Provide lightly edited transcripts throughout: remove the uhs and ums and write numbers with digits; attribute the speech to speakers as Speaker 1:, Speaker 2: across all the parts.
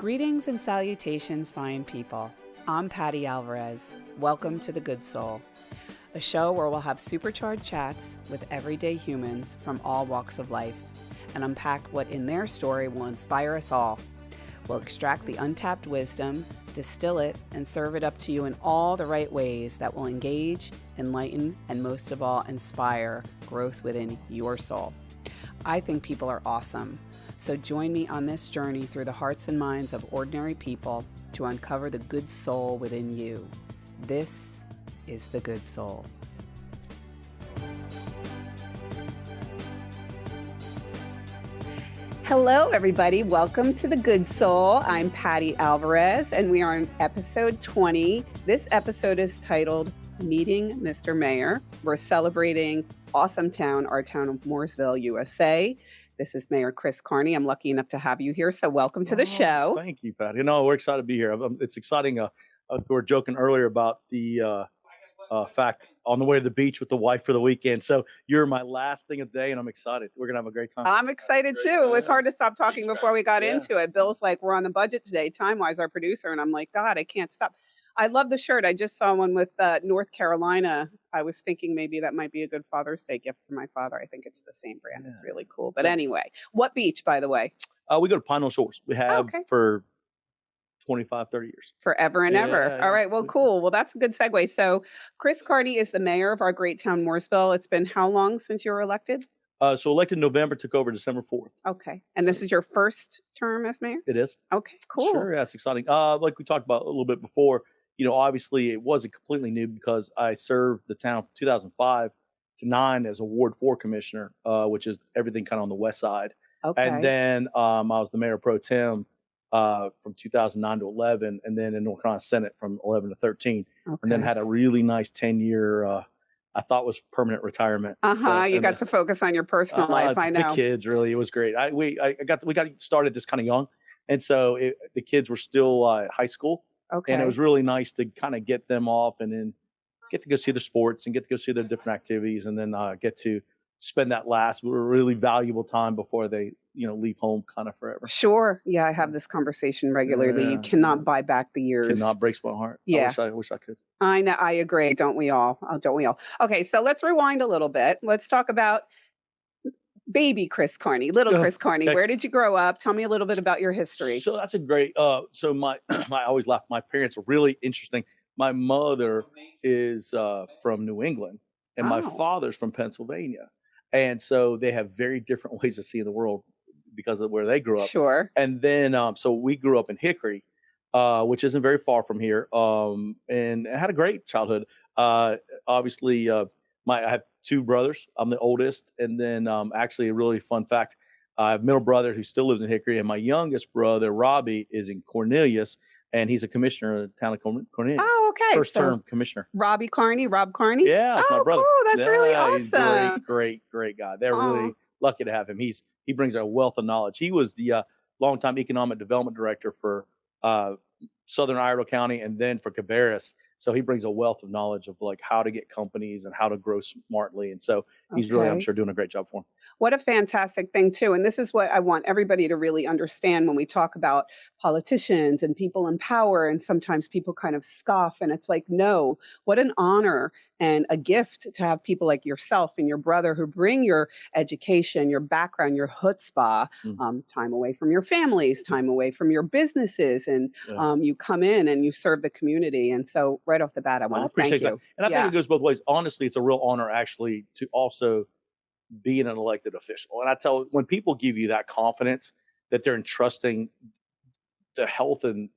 Speaker 1: Greetings and salutations, fine people. I'm Patti Alvarez. Welcome to The Good Soul, a show where we'll have supercharged chats with everyday humans from all walks of life and unpack what in their story will inspire us all. We'll extract the untapped wisdom, distill it, and serve it up to you in all the right ways that will engage, enlighten, and most of all, inspire growth within your soul. I think people are awesome. So join me on this journey through the hearts and minds of ordinary people to uncover the good soul within you. This is The Good Soul. Hello, everybody. Welcome to The Good Soul. I'm Patti Alvarez, and we are on episode 20. This episode is titled Meeting Mr. Mayor. We're celebrating awesome town, our town of Mooresville, USA. This is Mayor Chris Carney. I'm lucky enough to have you here, so welcome to the show.
Speaker 2: Thank you, Patty. We're excited to be here. It's exciting. We were joking earlier about the fact on the way to the beach with the wife for the weekend. So you're my last thing of the day, and I'm excited. We're going to have a great time.
Speaker 1: I'm excited, too. It was hard to stop talking before we got into it. Bill's like, we're on the budget today, time-wise, our producer, and I'm like, God, I can't stop. I love the shirt. I just saw one with North Carolina. I was thinking maybe that might be a good Father's Day gift for my father. I think it's the same brand. It's really cool. But anyway, what beach, by the way?
Speaker 2: We go to Pine Hill Shores. We have for 25, 30 years.
Speaker 1: Forever and ever. All right. Well, cool. Well, that's a good segue. So Chris Carney is the mayor of our great town, Mooresville. It's been how long since you were elected?
Speaker 2: So elected in November, took over December 4th.
Speaker 1: Okay. And this is your first term as mayor?
Speaker 2: It is.
Speaker 1: Okay, cool.
Speaker 2: Sure. Yeah, it's exciting. Like we talked about a little bit before, obviously it wasn't completely new because I served the town from 2005 to 9 as a Ward 4 commissioner, which is everything kind of on the west side.
Speaker 1: Okay.
Speaker 2: And then I was the mayor pro tem from 2009 to 11, and then in North Carolina Senate from 11 to 13, and then had a really nice 10-year, I thought was permanent retirement.
Speaker 1: So, you got to focus on your personal life. I know.
Speaker 2: The kids, really, it was great. We got started this kind of young, and so the kids were still at high school.
Speaker 1: Okay.
Speaker 2: And it was really nice to kind of get them off and then get to go see the sports and get to go see their different activities, and then get to spend that last really valuable time before they, leave home kind of forever.
Speaker 1: Sure. Yeah, I have this conversation regularly. You cannot buy back the years.
Speaker 2: Cannot, breaks my heart.
Speaker 1: Yeah.
Speaker 2: I wish I could.
Speaker 1: I know. I agree. Don't we all? Don't we all? Okay, so let's rewind a little bit. Let's talk about baby Chris Carney, little Chris Carney.
Speaker 2: Okay.
Speaker 1: Where did you grow up? Tell me a little bit about your history.
Speaker 2: So that's a great. So I always laugh. My parents are really interesting. My mother is from New England, and my father's from Pennsylvania, and so they have very different ways of seeing the world because of where they grew up.
Speaker 1: Sure.
Speaker 2: And then so we grew up in Hickory, which isn't very far from here, and I had a great childhood. Obviously, I have 2 brothers. I'm the oldest, and then actually a really fun fact, I have a middle brother who still lives in Hickory, and my youngest brother, Robbie, is in Cornelius, and he's a commissioner in the town of Cornelius.
Speaker 1: Oh, okay.
Speaker 2: First term commissioner.
Speaker 1: Rob Carney?
Speaker 2: Yeah, that's my brother.
Speaker 1: Cool. That's really
Speaker 2: He's
Speaker 1: awesome.
Speaker 2: great guy. They're really lucky to have him. He brings a wealth of knowledge. He was the longtime economic development director for Southern Iredell County and then for Cabarrus. So he brings a wealth of knowledge of like how to get companies and how to grow smartly. And so he's really, I'm sure, doing a great job for him.
Speaker 1: What a fantastic thing, too. And this is what I want everybody to really understand when we talk about politicians and people in power. And sometimes people kind of scoff. And it's like, no, what an honor and a gift to have people like yourself and your brother who bring your education, your background, your chutzpah, time away from your families, time away from your businesses. And you come in and you serve the community. And so right off the bat, I want to thank you.
Speaker 2: That. And I think it goes both ways. Honestly, it's a real honor actually to also being an elected official. And I tell when people give you that confidence that they're entrusting the health and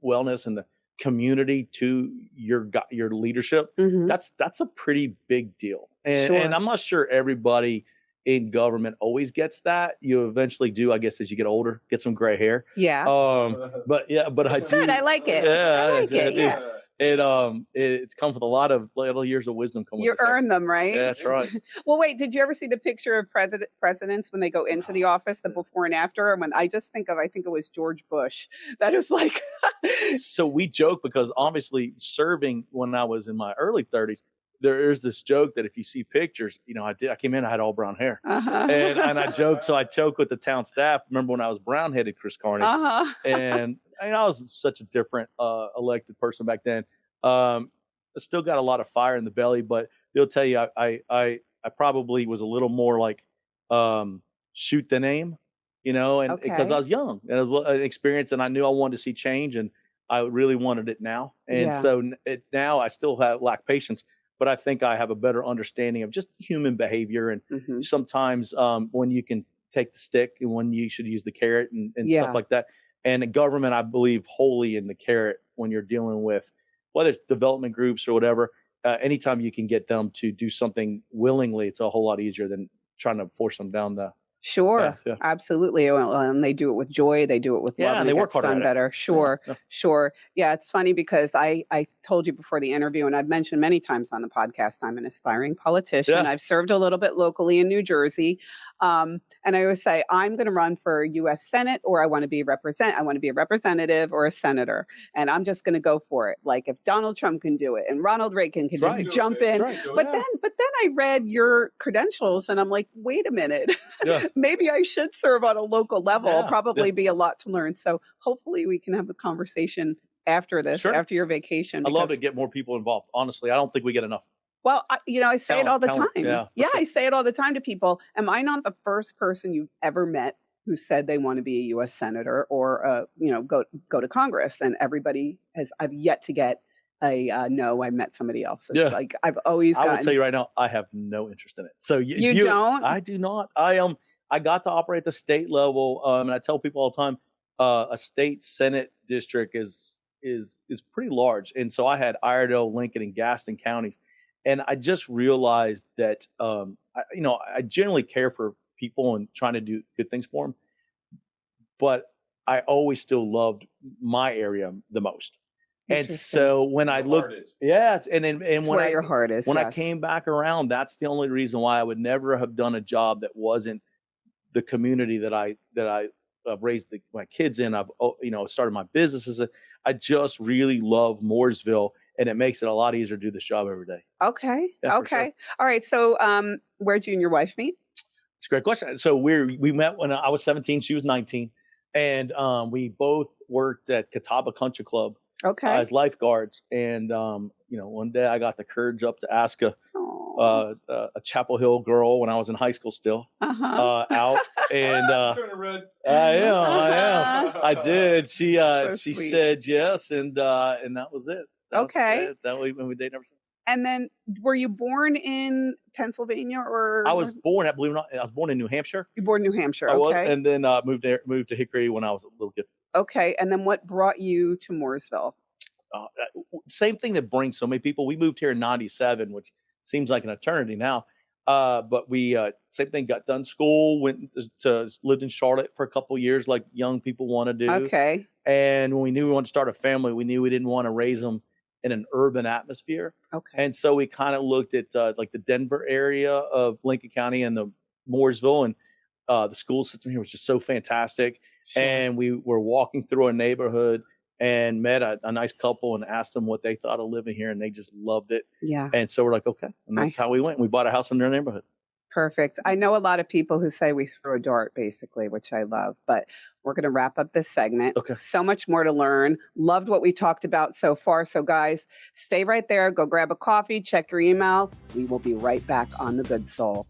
Speaker 2: wellness and the community to your leadership, that's a pretty big deal. And I'm not sure everybody in government always gets that. You eventually do, I guess, as you get older, get some gray hair.
Speaker 1: Yeah.
Speaker 2: But
Speaker 1: it's
Speaker 2: I
Speaker 1: good. I like it.
Speaker 2: Yeah,
Speaker 1: I like it. Yeah.
Speaker 2: It's come with a lot of years of wisdom.
Speaker 1: You earn them, right?
Speaker 2: Yeah, that's right.
Speaker 1: Well, wait, did you ever see the picture of presidents when they go into the office, the before and after? And when I think it was George Bush. That is like.
Speaker 2: So we joke because obviously serving when I was in my early 30s, there is this joke that if you see pictures, I came in, I had all brown hair, and I joke. So I joke with the town staff. Remember when I was brown headed, Chris Carney, and I was such a different elected person back then. I still got a lot of fire in the belly, but they'll tell you I probably was a little more like shoot than aim, and because I
Speaker 1: Okay.
Speaker 2: was young and I was an experience, and I knew I wanted to see change, and I really wanted it now. And
Speaker 1: Yeah.
Speaker 2: so now I still have lack patience, but I think I have a better understanding of just human behavior, and
Speaker 1: Hmm.
Speaker 2: sometimes when you can take the stick and when you should use the carrot, and stuff
Speaker 1: Yeah.
Speaker 2: like that. And in government, I believe wholly in the carrot when you're dealing with whether it's development groups or whatever. Anytime you can get them to do something willingly, it's a whole lot easier than trying to force them down the path.
Speaker 1: Sure,
Speaker 2: Yeah,
Speaker 1: absolutely. Well, and they do it with joy, they do it with love,
Speaker 2: yeah,
Speaker 1: and
Speaker 2: and they
Speaker 1: it
Speaker 2: work
Speaker 1: gets
Speaker 2: harder
Speaker 1: done
Speaker 2: at it.
Speaker 1: better.
Speaker 2: Yeah,
Speaker 1: Sure,
Speaker 2: yeah,
Speaker 1: sure. Yeah, it's funny because I told you before the interview, and I've mentioned many times on the podcast, I'm an aspiring politician.
Speaker 2: yeah.
Speaker 1: I've served a little bit locally in New Jersey, and I always say I'm going to run for U.S. Senate, or I want to be a representative or a senator, and I'm just going to go for it. Like if Donald Trump can do it, and Ronald Reagan can
Speaker 2: That's
Speaker 1: just
Speaker 2: right.
Speaker 1: jump
Speaker 2: That's
Speaker 1: in,
Speaker 2: right.
Speaker 1: but
Speaker 2: Yeah,
Speaker 1: then I read your credentials, and I'm like, wait a minute.
Speaker 2: yeah,
Speaker 1: Maybe I should serve on a local level.
Speaker 2: yeah, yeah.
Speaker 1: Probably be a lot to learn. So hopefully we can have a conversation after this,
Speaker 2: Sure.
Speaker 1: after your vacation,
Speaker 2: I love to
Speaker 1: because
Speaker 2: get more people involved. Honestly, I don't think we get enough
Speaker 1: I say it all
Speaker 2: talent.
Speaker 1: the
Speaker 2: Talent.
Speaker 1: time.
Speaker 2: Yeah, for
Speaker 1: Yeah,
Speaker 2: sure.
Speaker 1: I say it all the time to people. Am I not the first person you've ever met who said they want to be a U.S. senator or go to Congress? And everybody has. I've yet to get a no. I met somebody else. It's
Speaker 2: Yeah.
Speaker 1: like I've always
Speaker 2: I will tell
Speaker 1: gotten.
Speaker 2: you right now, I have no interest in it. So if
Speaker 1: You don't?
Speaker 2: I do not. I got to operate at the state level, and I tell people all the time, a state senate district is pretty large, and so I had Iredell, Lincoln, and Gaston counties, and I just realized that I generally care for people and trying to do good things for them, but I always still loved my area the most. And
Speaker 1: Interesting.
Speaker 2: so when I
Speaker 3: Where the heart
Speaker 2: looked,
Speaker 3: is.
Speaker 2: yeah, and
Speaker 1: It's where your heart is.
Speaker 2: when I
Speaker 1: Yes.
Speaker 2: came back around, that's the only reason why I would never have done a job that wasn't the community that I raised my kids in. I've started my businesses. I just really love Mooresville, and it makes it a lot easier to do this job every day.
Speaker 1: Okay.
Speaker 2: Yeah, for sure.
Speaker 1: Okay. All right. So, where'd you and your wife meet?
Speaker 2: It's a great question. So we met when I was 17, she was 19, and we both worked at Catawba Country Club
Speaker 1: Okay.
Speaker 2: as lifeguards. And one day I got the courage up to ask
Speaker 1: Oh.
Speaker 2: a Chapel Hill girl when I was in high school still
Speaker 1: Uh-huh.
Speaker 2: out, and
Speaker 3: Turning red.
Speaker 2: I did.
Speaker 1: So
Speaker 2: She
Speaker 1: sweet.
Speaker 2: said yes, and that was it.
Speaker 1: Okay.
Speaker 2: That we been dating ever since.
Speaker 1: And then were you born in Pennsylvania or
Speaker 2: I was born, believe it or not, I was born in New Hampshire.
Speaker 1: you born in New Hampshire?
Speaker 2: I was,
Speaker 1: Okay.
Speaker 2: and then moved to Hickory when I was a little kid.
Speaker 1: Okay. And then what brought you to Mooresville?
Speaker 2: Same thing that brings so many people. We moved here in '97, which seems like an eternity now. But we same thing. Got done school, went lived in Charlotte for a couple years, like young people want to do.
Speaker 1: Okay.
Speaker 2: And when we knew we wanted to start a family, we knew we didn't want to raise them in an urban atmosphere.
Speaker 1: Okay.
Speaker 2: And so we kind of looked at like the Denver area of Lincoln County and the Mooresville, and the school system here was just so fantastic.
Speaker 1: Sure.
Speaker 2: And we were walking through a neighborhood and met a nice couple and asked them what they thought of living here, and they just loved it.
Speaker 1: Yeah.
Speaker 2: And so we're like, okay, and that's how we went. We bought a house in their neighborhood.
Speaker 1: Perfect. I know a lot of people who say we throw a dart, basically, which I love, but we're going to wrap up this segment.
Speaker 2: Okay.
Speaker 1: So much more to learn. Loved what we talked about so far. So, guys, stay right there. Go grab a coffee, check your email. We will be right back on The Good Soul.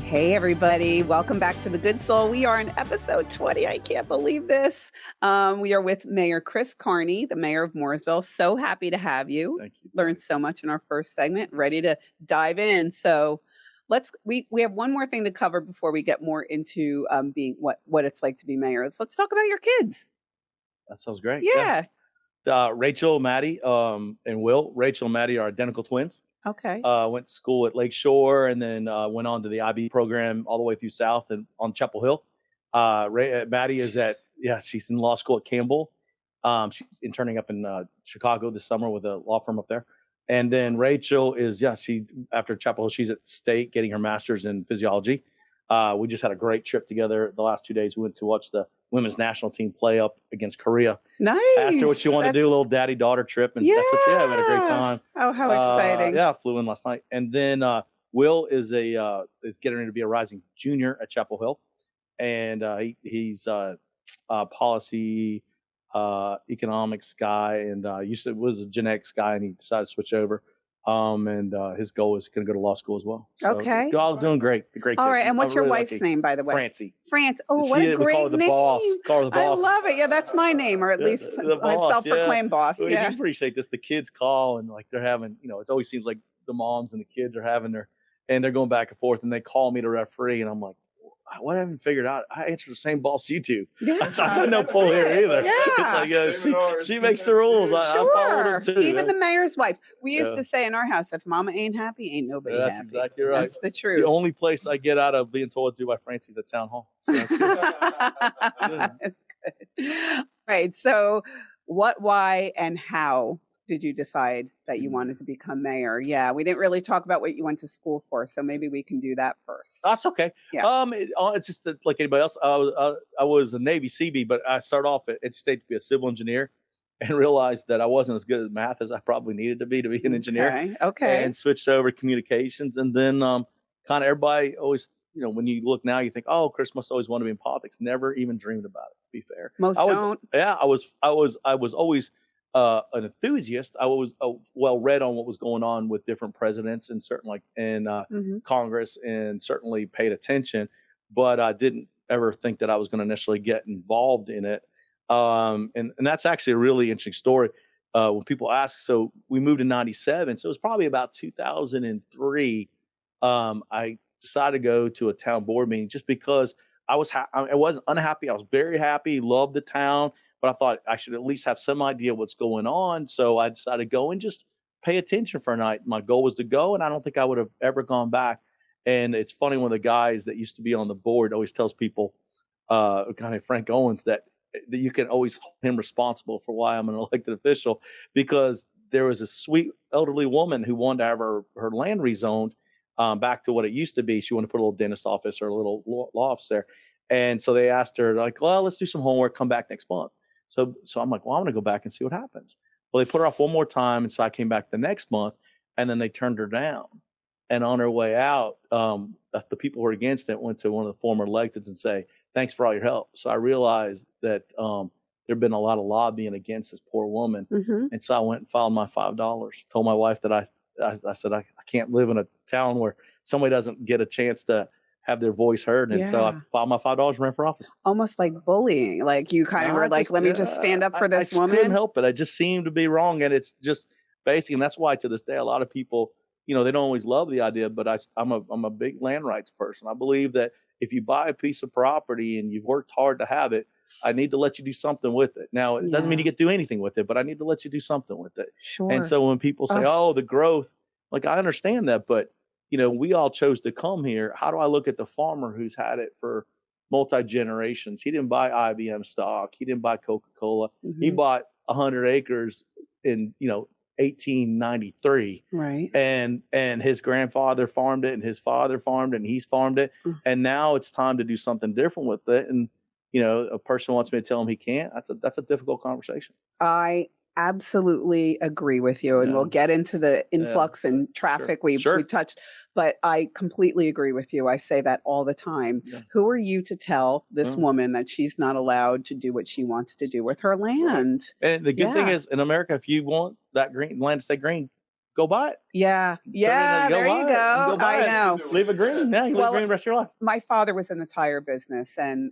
Speaker 1: Hey, everybody. Welcome back to The Good Soul. We are in episode 20. I can't believe this. We are with Mayor Chris Carney, the mayor of Mooresville. So happy to have you.
Speaker 2: Thank you.
Speaker 1: Learned so much in our first segment. Ready to dive in. So we have one more thing to cover before we get more into being what it's like to be mayor. Let's talk about your kids.
Speaker 2: That sounds great.
Speaker 1: Yeah.
Speaker 2: Rachel, Maddie, and Will. Rachel and Maddie are identical twins.
Speaker 1: Okay.
Speaker 2: Went to school at Lakeshore, and then went on to the IB program all the way through South and on Chapel Hill. Maddie is she's in law school at Campbell. She's interning up in Chicago this summer with a law firm up there. And then Rachel is, she after Chapel Hill, she's at State getting her master's in physiology. We just had a great trip together the last 2 days. We went to watch the women's national team play up against Korea.
Speaker 1: Nice.
Speaker 2: Asked her what she wanted to do, a little daddy-daughter trip, and that's what she had. We had a great time.
Speaker 1: Oh, how exciting.
Speaker 2: Yeah, I flew in last night. And then Will is getting ready to be a rising junior at Chapel Hill, and he's policy economics guy, and used to was a genetics guy, and he decided to switch over. And his goal is going to go to law school as well. So
Speaker 1: Okay.
Speaker 2: all doing great, great
Speaker 1: All
Speaker 2: kids.
Speaker 1: right. And
Speaker 2: I'm
Speaker 1: what's your
Speaker 2: really
Speaker 1: wife's
Speaker 2: lucky.
Speaker 1: name, by the way?
Speaker 2: Francie.
Speaker 1: France. Oh, what
Speaker 2: See,
Speaker 1: a
Speaker 2: we call her
Speaker 1: great
Speaker 2: the
Speaker 1: name.
Speaker 2: boss. Call her the
Speaker 1: I
Speaker 2: boss.
Speaker 1: love it. Yeah, that's my name, or at least
Speaker 2: The
Speaker 1: my
Speaker 2: boss,
Speaker 1: self-proclaimed boss.
Speaker 2: Well,
Speaker 1: Yeah.
Speaker 2: you appreciate this. The kids call and like they're having, it always seems like the moms and the kids are having and they're going back and forth, and they call me to referee, and I'm like, what I haven't figured out. I answer the same boss you do.
Speaker 1: Yeah,
Speaker 2: I got no pull here either.
Speaker 1: Yeah.
Speaker 2: It's like she makes the rules. I follow them too.
Speaker 1: Even the mayor's wife. We used
Speaker 2: Yeah.
Speaker 1: to say in our house, if mama ain't happy, ain't nobody
Speaker 2: That's
Speaker 1: happy.
Speaker 2: exactly right.
Speaker 1: That's the truth.
Speaker 2: The only place I get out of being told to do by Francie's at town hall. So that's good.
Speaker 1: That's good. Right. So what, why, and how did you decide that you wanted to become mayor? Yeah, we didn't really talk about what you went to school for, so maybe we can do that first.
Speaker 2: That's okay.
Speaker 1: Yeah.
Speaker 2: It's just that, like anybody else. I was a Navy CB, but I started off at State to be a civil engineer, and realized that I wasn't as good at math as I probably needed to be an engineer.
Speaker 1: Okay.
Speaker 2: And switched over to communications, and then kind of everybody always, when you look now, you think, oh, Chris must always want to be in politics. Never even dreamed about it. To be fair,
Speaker 1: Most don't.
Speaker 2: Yeah, I was always an enthusiast. I was well read on what was going on with different presidents, and certainly in Congress, and certainly paid attention, but I didn't ever think that I was going to necessarily get involved in it. And that's actually a really interesting story. When people ask, so we moved in '97, so it was probably about 2003. I decided to go to a town board meeting just because I wasn't unhappy. I was very happy, loved the town, but I thought I should at least have some idea what's going on. So I decided to go and just pay attention for a night. My goal was to go, and I don't think I would have ever gone back. And it's funny, one of the guys that used to be on the board always tells people, kind of Frank Owens, that you can always hold him responsible for why I'm an elected official, because there was a sweet elderly woman who wanted to have her land rezoned back to what it used to be. She wanted to put a little dentist office or a little law office there. And so they asked her, like, well, let's do some homework, come back next month. So I'm like, well, I'm going to go back and see what happens. Well, they put her off one more time. And so I came back the next month, and then they turned her down. And on her way out, the people who were against it went to one of the former electeds and say, thanks for all your help. So I realized that there'd been a lot of lobbying against this poor woman. And so I went and filed my $5, told my wife that I said, I can't live in a town where somebody doesn't get a chance to have their voice heard. And so I filed my $5 and ran for office.
Speaker 1: Almost like bullying. Like you kind of were like, let me just stand up for this woman.
Speaker 2: I couldn't help it. I just seemed to be wrong. And it's just basic. And that's why to this day, a lot of people, they don't always love the idea, but I'm a big land rights person. I believe that if you buy a piece of property and you've worked hard to have it, I need to let you do something with it. Now, it doesn't mean you get to do anything with it, but I need to let you do something with it.
Speaker 1: Sure.
Speaker 2: And so when people say, oh, the growth, like, I understand that, but we all chose to come here. How do I look at the farmer who's had it for multi-generations? He didn't buy IBM stock. He didn't buy Coca-Cola. He bought 100 acres in, 1893.
Speaker 1: Right.
Speaker 2: And his grandfather farmed it, and his father farmed it, and he's farmed it. And now it's time to do something different with it. And, a person wants me to tell him he can't. That's a difficult conversation.
Speaker 1: I absolutely agree with you. And we'll get into the influx and traffic we touched, but I completely agree with you. I say that all the time. Who are you to tell this woman that she's not allowed to do what she wants to do with her land?
Speaker 2: Right. And the good thing is, in America, if you want that green land to stay green, go buy it.
Speaker 1: Yeah. There you go. I know.
Speaker 2: Leave it green. Yeah, you live green the rest of your life.
Speaker 1: My father was in the tire business, and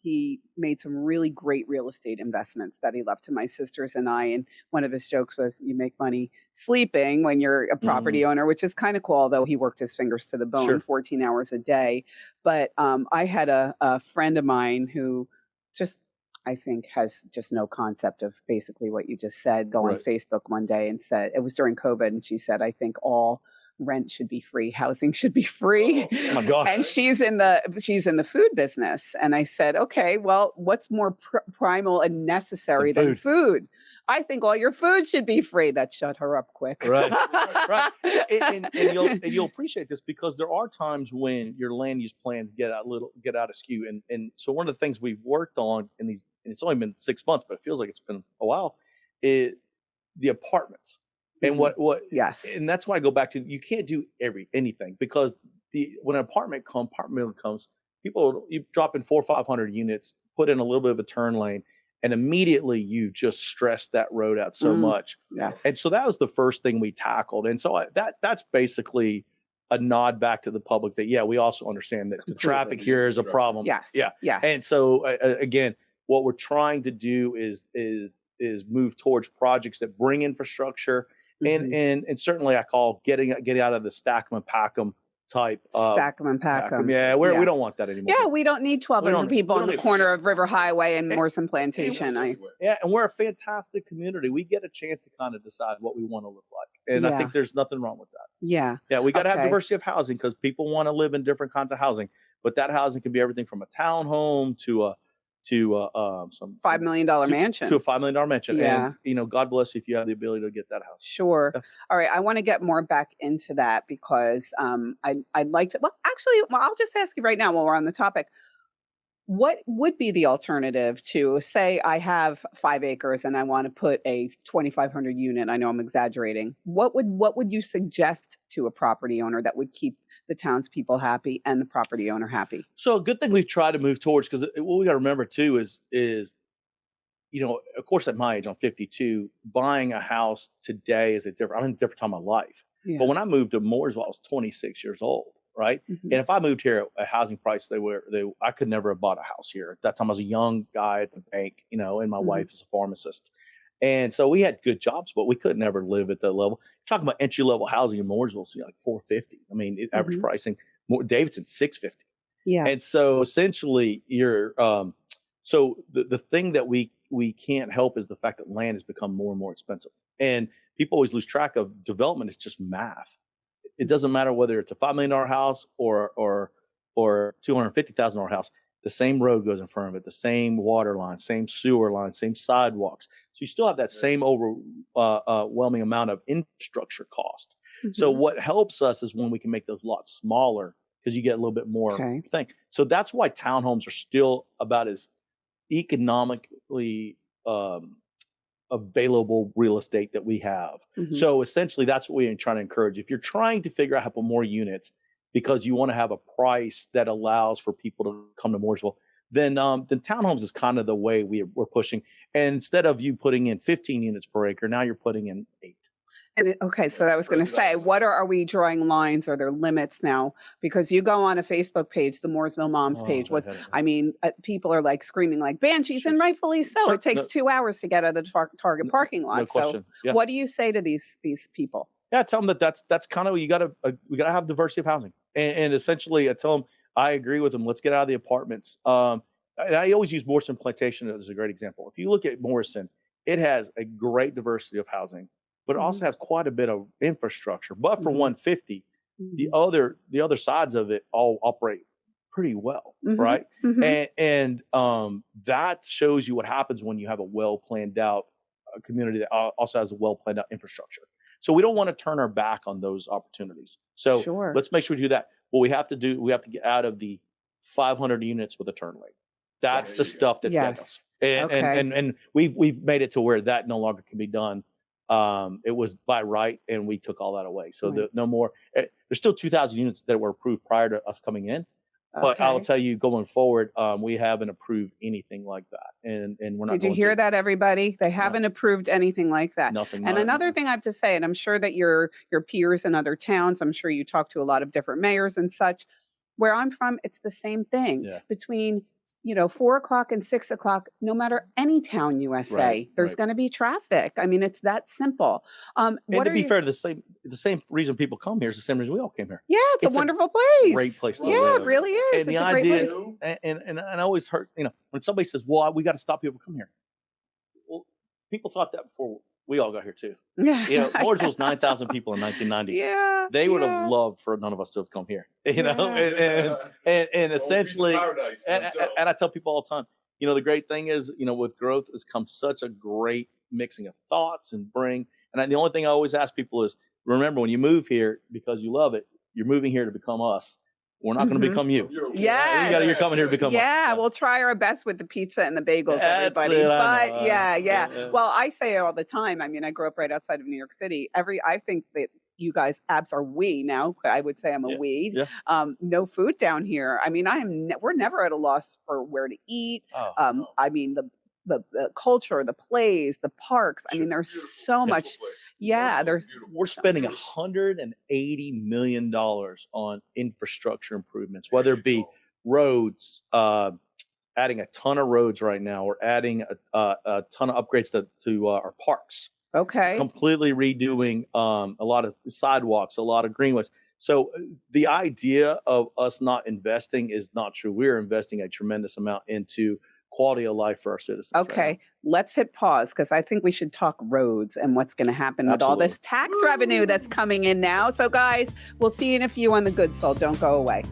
Speaker 1: he made some really great real estate investments that he left to my sisters and I. And one of his jokes was, you make money sleeping when you're a property owner, which is kind of cool, although he worked his fingers to the bone 14 hours a day. But I had a friend of mine who just, I think, has just no concept of basically what you just said. Go on Facebook one day and said, it was during COVID, and she said, I think all rent should be free, housing should be free.
Speaker 2: Oh my gosh.
Speaker 1: And she's in the food business. And I said, okay, well, what's more primal and necessary than food? I think all your food should be free. That shut her up quick.
Speaker 2: Right. Right. And you'll appreciate this, because there are times when your land use plans get out of skew. And so one of the things we've worked on and it's only been 6 months, but it feels like it's been a while, is the apartments. And
Speaker 1: Yes.
Speaker 2: and that's why I go back to, you can't do anything, because when an apartment comes, you drop in 400 or 500 units, put in a little bit of a turn lane, and immediately you just stress that road out so much.
Speaker 1: Yes.
Speaker 2: And so that was the first thing we tackled. And so that's basically a nod back to the public that, yeah, we also understand that the traffic here is a problem.
Speaker 1: Yes.
Speaker 2: Yeah.
Speaker 1: Yes.
Speaker 2: And so again, what we're trying to do is move towards projects that bring infrastructure, and certainly I call getting out of the stack 'em and pack 'em type of
Speaker 1: Stack them and pack them.
Speaker 2: Yeah, we don't want that anymore.
Speaker 1: Yeah, we don't need 1,200 people on the corner of River Highway and Morrison Plantation.
Speaker 2: Yeah, and we're a fantastic community. We get a chance to kind of decide what we want to look like, and I think there's nothing wrong with that.
Speaker 1: Yeah.
Speaker 2: Yeah, we got to have diversity of housing, because people want to live in different kinds of housing, but that housing can be everything from a townhome to some
Speaker 1: $5 million mansion.
Speaker 2: to a $5 million mansion.
Speaker 1: Yeah.
Speaker 2: And God bless you if you have the ability to get that house.
Speaker 1: Sure.
Speaker 2: Yeah.
Speaker 1: All right. I want to get more back into that, because I'd like to. Well, actually, I'll just ask you right now while we're on the topic. What would be the alternative to, say I have 5 acres and I want to put a 2,500 unit? I know I'm exaggerating. What would you suggest to a property owner that would keep the townspeople happy and the property owner happy?
Speaker 2: So a good thing we've tried to move towards, because what we got to remember too is of course, at my age, I'm 52. Buying a house today is I'm in a different time of life.
Speaker 1: Yeah.
Speaker 2: But when I moved to Mooresville, I was 26 years old, right? And if I moved here at a housing price, I could never have bought a house here. At that time, I was a young guy at the bank, and my wife is a pharmacist. And so we had good jobs, but we could never live at that level. You're talking about entry level housing in Mooresville, so like $450. I mean, average pricing. Davidson $650.
Speaker 1: Yeah.
Speaker 2: And so essentially, so the thing that we can't help is the fact that land has become more and more expensive, and people always lose track of development. It's just math. It doesn't matter whether it's a $5 million house or $250,000 house. The same road goes in front of it, the same water line, same sewer line, same sidewalks. So you still have that same overwhelming amount of infrastructure cost. So what helps us is when we can make those lots smaller, because you get a little bit more thing. So that's why townhomes are still about as economically available real estate that we have. So essentially, that's what we're trying to encourage. If you're trying to figure out how to put more units because you want to have a price that allows for people to come to Mooresville, then townhomes is kind of the way we're pushing. And instead of you putting in 15 units per acre, now you're putting in 8.
Speaker 1: Okay, so I was going to say, what are we drawing lines? Are there limits now? Because you go on a Facebook page, the Mooresville Moms page. People are like screaming like banshees, and rightfully so.
Speaker 2: Sure.
Speaker 1: It takes 2 hours to get out of the Target parking lot.
Speaker 2: No question.
Speaker 1: So, what do you say to these people?
Speaker 2: Yeah, I tell them that's kind of, we got to have diversity of housing, and essentially I tell them, I agree with them. Let's get out of the apartments. And I always use Morrison Plantation as a great example. If you look at Morrison, it has a great diversity of housing, but it also has quite a bit of infrastructure. But for 150, the other sides of it all operate pretty well, right? And that shows you what happens when you have a well planned out community that also has a well planned out infrastructure. So we don't want to turn our back on those opportunities. So let's make sure we do that. What we have to get out of the 500 units with a turn lane. That's the stuff that's getting us. And we've made it to where that no longer can be done. It was by right, and we took all that away. So no more. There's still 2,000 units that were approved prior to us coming in. But I'll tell you, going forward, we haven't approved anything like that, and we're not.
Speaker 1: Did you hear that, everybody? They haven't approved anything like that.
Speaker 2: Nothing.
Speaker 1: And another thing I have to say, and I'm sure that your peers in other towns, I'm sure you talk to a lot of different mayors and such. Where I'm from, it's the same thing. Between 4 o'clock and 6 o'clock, no matter any town USA, there's going to be traffic. I mean, it's that simple.
Speaker 2: And to be fair, the same reason people come here is the same reason we all came here.
Speaker 1: Yeah, it's a wonderful place.
Speaker 2: Great place to live.
Speaker 1: Yeah, it really is.
Speaker 2: And the idea is, and I always heard, when somebody says, well, we got to stop people from coming here. Well, people thought that before we all got here too.
Speaker 1: Yeah.
Speaker 2: Mooresville was 9,000 people in 1990.
Speaker 1: Yeah.
Speaker 2: They would have loved for none of us to have come here, and essentially, and I tell people all the time, the great thing is, with growth has come such a great mixing of thoughts and the only thing I always ask people is, remember, when you move here because you love it, you're moving here to become us. We're not going to become you.
Speaker 1: Yeah,
Speaker 2: You're coming here to become us.
Speaker 1: Yeah, we'll try our best with the pizza and the bagels, everybody.
Speaker 2: It,
Speaker 1: But yeah. Well, I say it all the time. I mean, I grew up right outside of New York City. I think that you guys abs are we now. I would say I'm a we.
Speaker 2: Yeah.
Speaker 1: No food down here. I mean, we're never at a loss for where to eat.
Speaker 2: No.
Speaker 1: I mean, the culture, the plays, the parks. I mean, there's so much. Yeah,
Speaker 2: we're spending $180 million on infrastructure improvements, whether it be roads, adding a ton of roads right now. We're adding a ton of upgrades to our parks.
Speaker 1: Okay.
Speaker 2: Completely redoing a lot of sidewalks, a lot of greenways. So the idea of us not investing is not true. We're investing a tremendous amount into quality of life for our citizens.
Speaker 1: Okay,
Speaker 2: right
Speaker 1: let's hit pause because I think we should talk roads and what's going to happen with all this tax revenue that's coming in now. So guys, we'll see you in a few on the Good Soul. Don't go away.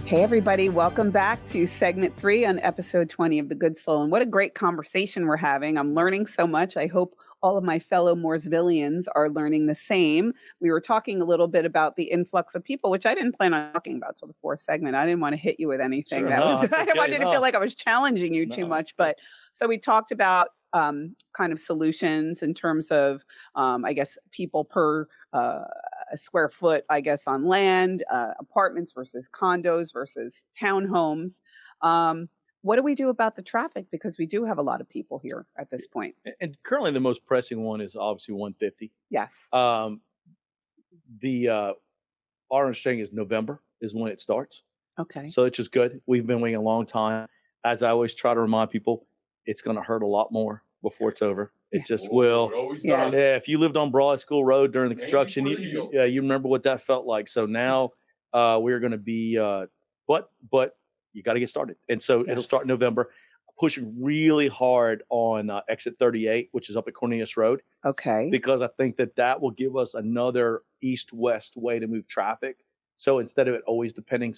Speaker 1: Hey everybody, welcome back to segment 3 on episode 20 of The Good Soul. And what a great conversation we're having. I'm learning so much. I hope all of my fellow Mooresvillians are learning the same. We were talking a little bit about the influx of people, which I didn't plan on talking about till the 4th segment. I didn't want to hit you with anything.
Speaker 2: Sure,
Speaker 1: I didn't want you to feel like I was challenging you too much. But so we talked about kind of solutions in terms of, I guess, people per a square foot, I guess, on land, apartments versus condos versus townhomes. What do we do about the traffic? Because we do have a lot of people here at this point.
Speaker 2: And currently the most pressing one is obviously 150.
Speaker 1: Yes.
Speaker 2: Our understanding is November is when it starts.
Speaker 1: Okay.
Speaker 2: So it's just good. We've been waiting a long time. As I always try to remind people, it's going to hurt a lot more before it's over. It just will.
Speaker 1: Yeah.
Speaker 2: If you lived on Broad School Road during the construction, you remember what that felt like. So now we're going to be, but you got to get started. And so it'll start in November. Pushing really hard on exit 38, which is up at Cornelius Road.
Speaker 1: Okay.
Speaker 2: Because I think that will give us another east-west way to move traffic. So instead of it always depending,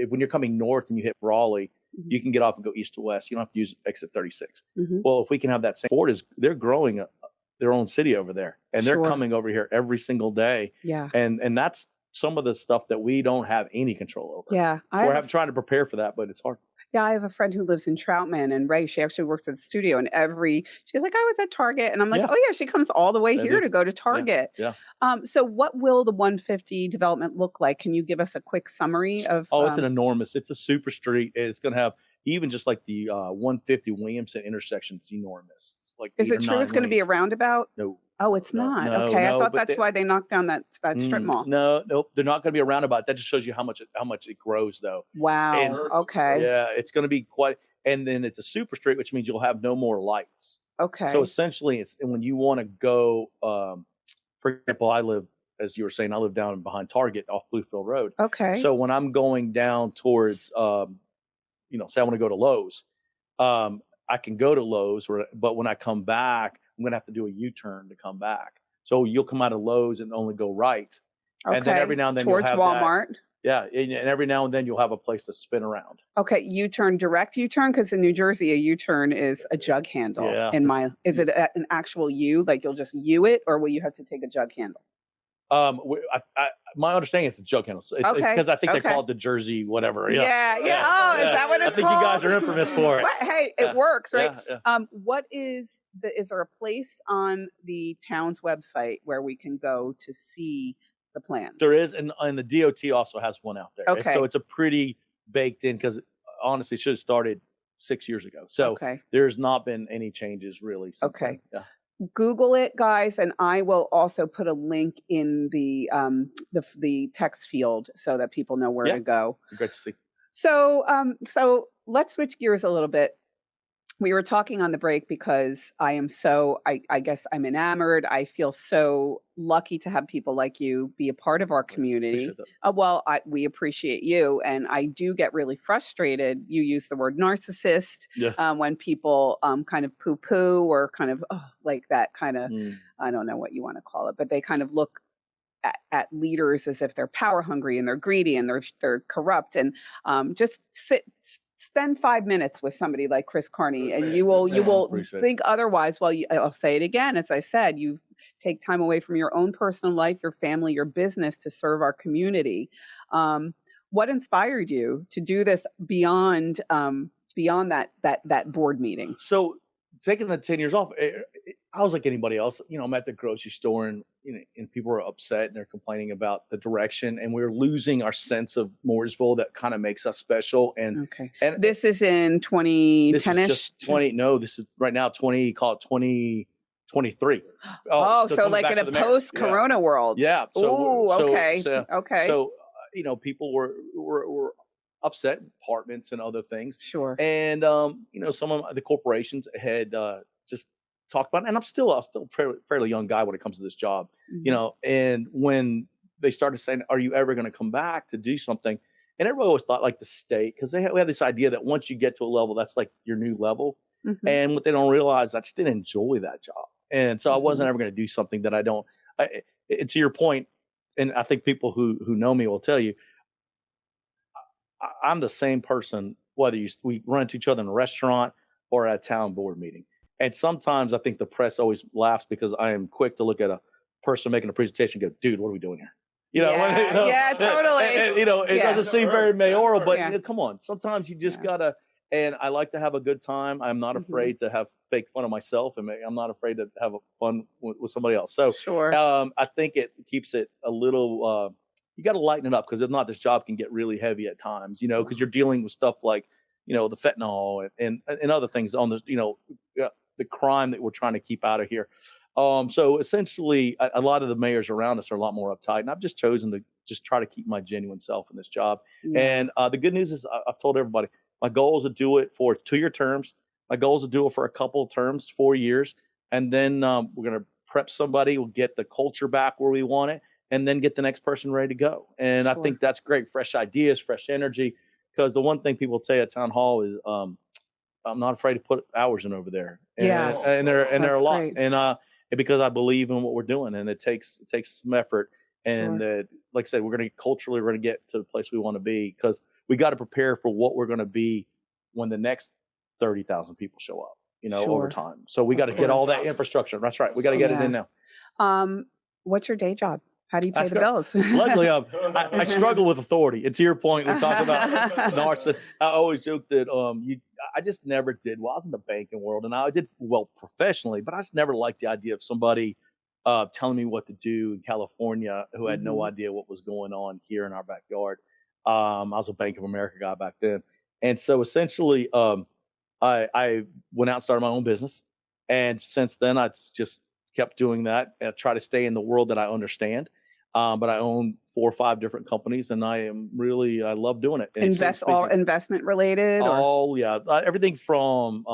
Speaker 2: when you're coming north and you hit Raleigh, you can get off and go east to west. You don't have to use exit 36. Well, if we can have that same, Ford they're growing their own city over there, and they're coming over here every single day.
Speaker 1: Yeah.
Speaker 2: And that's some of the stuff that we don't have any control over.
Speaker 1: Yeah.
Speaker 2: So we're trying to prepare for that, but it's hard.
Speaker 1: Yeah, I have a friend who lives in Troutman, and Ray, she actually works at the studio, and she's like, I was at Target, and I'm like, oh yeah, she comes all the way here to go to Target.
Speaker 2: Yeah.
Speaker 1: So what will the 150 development look like? Can you give us a quick summary of?
Speaker 2: Oh, it's it's a super street. It's going to have even just like the 150 Williamson intersection. It's enormous. It's like,
Speaker 1: is it true it's going to be a roundabout?
Speaker 2: No.
Speaker 1: Oh, it's not. Okay, I thought that's why they knocked down that strip mall.
Speaker 2: No, they're not going to be a roundabout. That just shows you how much it grows, though.
Speaker 1: Wow.
Speaker 2: And,
Speaker 1: okay.
Speaker 2: Yeah, it's going to be quite. And then it's a super street, which means you'll have no more lights.
Speaker 1: Okay.
Speaker 2: So essentially, when you want to go, for example, as you were saying, I live down behind Target off Bluefield Road.
Speaker 1: Okay.
Speaker 2: So when I'm going down towards, say I want to go to Lowe's, I can go to Lowe's, but when I come back, I'm going to have to do a U-turn to come back. So you'll come out of Lowe's and only go right.
Speaker 1: Okay.
Speaker 2: And then every now and then
Speaker 1: towards
Speaker 2: you'll have
Speaker 1: Walmart.
Speaker 2: And every now and then you'll have a place to spin around.
Speaker 1: Okay, U-turn, direct U-turn, because in New Jersey, a U-turn is a jug handle.
Speaker 2: Yeah.
Speaker 1: Is it an actual U, like you'll just U it, or will you have to take a jug handle?
Speaker 2: My understanding is a jug handle. It's because I think they call it the Jersey whatever.
Speaker 1: Yeah. Oh, is that what it's called?
Speaker 2: I think you guys are infamous for it.
Speaker 1: But, hey, it works, right?
Speaker 2: Yeah.
Speaker 1: What is there a place on the town's website where we can go to see the plans?
Speaker 2: There is, and the DOT also has one out there.
Speaker 1: Okay.
Speaker 2: And so it's a pretty baked in, because honestly, it should have started 6 years ago. So there's not been any changes really since then. Yeah.
Speaker 1: Google it, guys, and I will also put a link in the text field so that people know where to go.
Speaker 2: Great to see.
Speaker 1: So let's switch gears a little bit. We were talking on the break because I am I guess I'm enamored. I feel so lucky to have people like you be a part of our community. We appreciate you. And I do get really frustrated. You use the word narcissist when people kind of poo-poo or kind of like that kind of, I don't know what you want to call it, but they kind of look at leaders as if they're power hungry and they're greedy and they're corrupt, and just spend 5 minutes with somebody like Chris Carney, and you will
Speaker 2: Appreciate it.
Speaker 1: think otherwise. Well, I'll say it again, as I said, you take time away from your own personal life, your family, your business to serve our community. Um, what inspired you to do this beyond that board meeting?
Speaker 2: So taking the 10 years off, I was like anybody else. I'm at the grocery store and and people are upset and they're complaining about the direction, and we're losing our sense of Mooresville that kind of makes us special.
Speaker 1: Okay,
Speaker 2: And
Speaker 1: this is in
Speaker 2: this is
Speaker 1: 2010ish.
Speaker 2: just 20. No, this is right now 20. Call it 2023.
Speaker 1: Oh, so
Speaker 2: coming
Speaker 1: like
Speaker 2: back
Speaker 1: in
Speaker 2: to
Speaker 1: a
Speaker 2: the mayor. Yeah,
Speaker 1: post-corona world.
Speaker 2: yeah.
Speaker 1: Ooh, okay,
Speaker 2: So
Speaker 1: okay,
Speaker 2: people were upset, apartments and other things,
Speaker 1: sure.
Speaker 2: and some of the corporations had just talked about it. And I'm still a fairly young guy when it comes to this job,
Speaker 1: Mhm.
Speaker 2: and when they started saying, are you ever going to come back to do something? And everybody always thought like the state, because we have this idea that once you get to a level, that's like your new level.
Speaker 1: Mhm.
Speaker 2: And what they don't realize, I just didn't enjoy that job. And so I wasn't
Speaker 1: Mhm.
Speaker 2: ever going to do something that I don't. To your point, and I think people who know me will tell you, I'm the same person whether we run into each other in a restaurant or at a town board meeting. And sometimes I think the press always laughs because I am quick to look at a person making a presentation and go, "Dude, what are we doing here?"
Speaker 1: Yeah, yeah, totally.
Speaker 2: It
Speaker 1: Yeah,
Speaker 2: doesn't seem very mayoral, but
Speaker 1: yeah,
Speaker 2: come on. Sometimes you just
Speaker 1: yeah.
Speaker 2: gotta. And I like to have a good time. I'm not
Speaker 1: Mhm.
Speaker 2: afraid to have fake fun of myself, and I'm not afraid to have a fun with somebody else. So
Speaker 1: Sure.
Speaker 2: I think it keeps it a little. You got to lighten it up, because if not, this job can get really heavy at times. Because you're dealing with stuff like the fentanyl and other things on the the crime that we're trying to keep out of here. So essentially, a lot of the mayors around us are a lot more uptight, and I've just chosen to just try to keep my genuine self in this job.
Speaker 1: Yeah,
Speaker 2: And the good news is, I've told everybody my goal is to do it for 2-year terms. My goal is to do it for a couple of terms, 4 years, and then we're going to prep somebody. We'll get the culture back where we want it, and then get the next person ready to go. And I
Speaker 1: sure.
Speaker 2: think that's great, fresh ideas, fresh energy. Because the one thing people say at town hall is, I'm not afraid to put hours in over there,
Speaker 1: Yeah,
Speaker 2: and they're
Speaker 1: that's
Speaker 2: a lot,
Speaker 1: great.
Speaker 2: and because I believe in what we're doing, and it takes some effort, and
Speaker 1: Sure.
Speaker 2: like I said, we're gonna get to the place we want to be, because we got to prepare for what we're going to be when the next 30,000 people show up, over
Speaker 1: Sure.
Speaker 2: time. So we got
Speaker 1: Of
Speaker 2: to get all
Speaker 1: course.
Speaker 2: that infrastructure. That's right. We got to get it in
Speaker 1: Yeah.
Speaker 2: now.
Speaker 1: Um, what's your day job? How do you pay
Speaker 2: That's
Speaker 1: the
Speaker 2: good.
Speaker 1: bills?
Speaker 2: Luckily, I struggle with authority. And to your point, we talk about narcissism. I always joke that I just never did well. I was in the banking world, and I did well professionally, but I just never liked the idea of somebody telling me what to do in California who had no
Speaker 1: Mhm.
Speaker 2: idea what was going on here in our backyard. I was a Bank of America guy back then, and so essentially, I went out and started my own business, and since then I just kept doing that. I try to stay in the world that I understand. But I own 4 or 5 different companies, and I love doing it. And it's
Speaker 1: All
Speaker 2: basically
Speaker 1: investment related or
Speaker 2: all, yeah, everything from